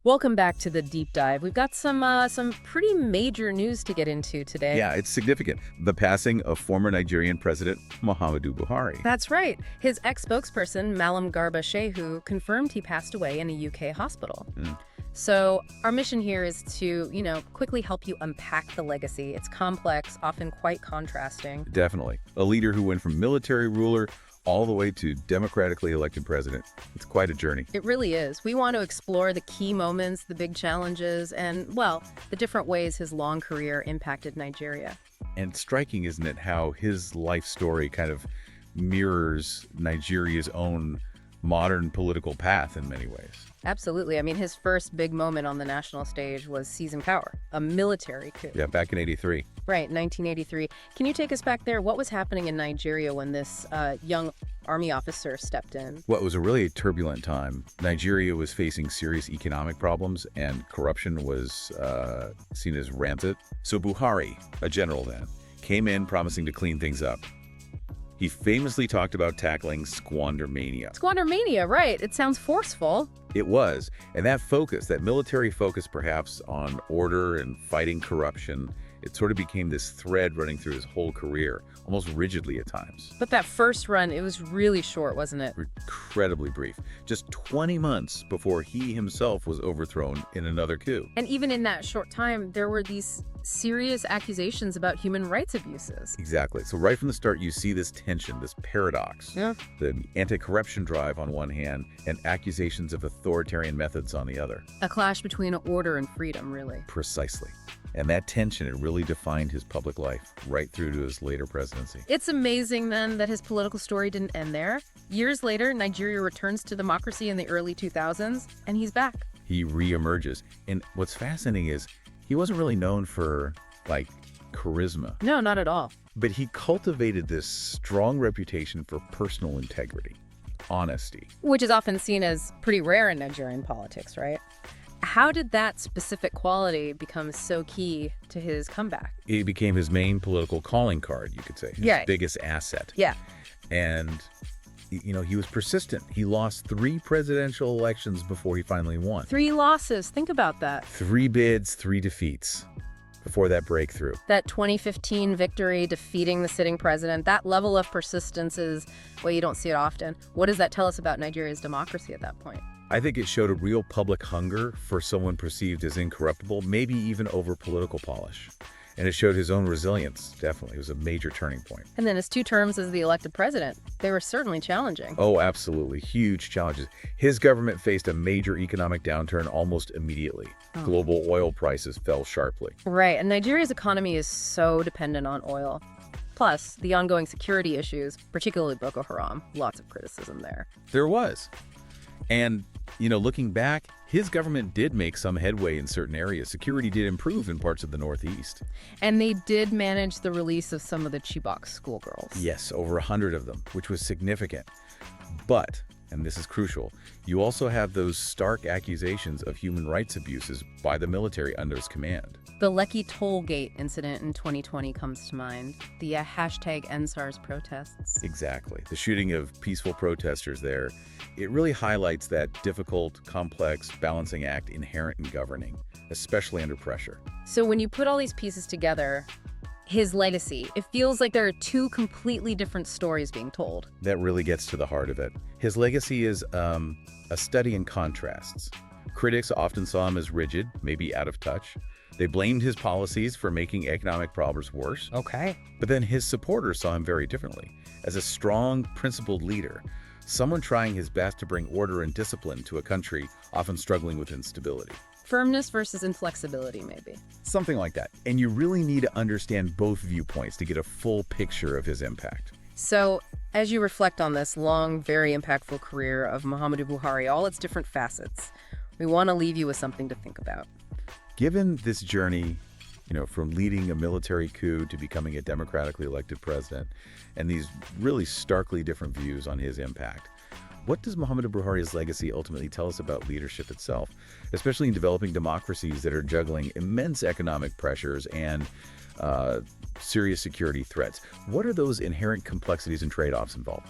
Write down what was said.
Welcome back to the deep dive. We've got some pretty major news to get into today. Yeah, it's significant. The passing of former Nigerian President Muhammadu Buhari. That's right. His ex-spokesperson, Mallam Garba Shehu, confirmed he passed away in a UK hospital. So our mission here is to, quickly help you unpack the legacy. It's complex, often quite contrasting. Definitely. A leader who went from military ruler all the way to democratically elected president. It's quite a journey. It really is. We want to explore the key moments, the big challenges, and, well, the different ways his long career impacted Nigeria. And striking, isn't it, how his life story kind of mirrors Nigeria's own modern political path in many ways. Absolutely. I mean, his first big moment on the national stage was seizing power, a military coup. Yeah, back in '83. Right, 1983. Can you take us back there? What was happening in Nigeria when this young army officer stepped in? Well, it was a really turbulent time. Nigeria was facing serious economic problems, and corruption was seen as rampant. So Buhari, a general then, came in promising to clean things up. He famously talked about tackling squandermania. Squandermania, right. It sounds forceful. It was. And that focus, that military focus perhaps on order and fighting corruption, it sort of became this thread running through his whole career, almost rigidly at times. But that first run, it was really short, wasn't it? Incredibly brief. Just 20 months before he himself was overthrown in another coup. And even in that short time, there were these serious accusations about human rights abuses. Exactly. So right from the start, you see this tension, this paradox. Yeah. The anti-corruption drive on one hand and accusations of authoritarian methods on the other. A clash between order and freedom, really. Precisely. And that tension, it really defined his public life right through to his later presidency. It's amazing, then, that his political story didn't end there. Years later, Nigeria returns to democracy in the early 2000s, and he's back. He reemerges. And what's fascinating is he wasn't really known for, charisma. No, not at all. But he cultivated this strong reputation for personal integrity, honesty. Which is often seen as pretty rare in Nigerian politics, right? How did that specific quality become so key to his comeback? It became his main political calling card, you could say. His biggest asset. Yeah. And, he was persistent. He lost 3 presidential elections before he finally won. 3 losses. Think about that. 3 bids, 3 defeats before that breakthrough. That 2015 victory defeating the sitting president, that level of persistence is, well, you don't see it often. What does that tell us about Nigeria's democracy at that point? I think it showed a real public hunger for someone perceived as incorruptible, maybe even over political polish. And it showed his own resilience, definitely. It was a major turning point. And then his 2 terms as the elected president, they were certainly challenging. Oh, absolutely. Huge challenges. His government faced a major economic downturn almost immediately. Global oil prices fell sharply. Right, and Nigeria's economy is so dependent on oil. Plus, the ongoing security issues, particularly Boko Haram, lots of criticism there. There was. And, looking back, his government did make some headway in certain areas. Security did improve in parts of the Northeast. And they did manage the release of some of the Chibok schoolgirls. Yes, over 100 of them, which was significant. But, and this is crucial, you also have those stark accusations of human rights abuses by the military under his command. The Lekki toll gate incident in 2020 comes to mind. The #EndSARS protests. Exactly. The shooting of peaceful protesters there, it really highlights that difficult, complex balancing act inherent in governing, especially under pressure. So when you put all these pieces together, his legacy, it feels like there are 2 completely different stories being told. That really gets to the heart of it. His legacy is a study in contrasts. Critics often saw him as rigid, maybe out of touch. They blamed his policies for making economic problems worse. Okay. But then his supporters saw him very differently, as a strong, principled leader, someone trying his best to bring order and discipline to a country often struggling with instability. Firmness versus inflexibility, maybe. Something like that. And you really need to understand both viewpoints to get a full picture of his impact. So, as you reflect on this long, very impactful career of Muhammadu Buhari, all its different facets, we want to leave you with something to think about. Given this journey, from leading a military coup to becoming a democratically elected president, and these really starkly different views on his impact, what does Muhammadu Buhari's legacy ultimately tell us about leadership itself, especially in developing democracies that are juggling immense economic pressures and serious security threats? What are those inherent complexities and trade-offs involved?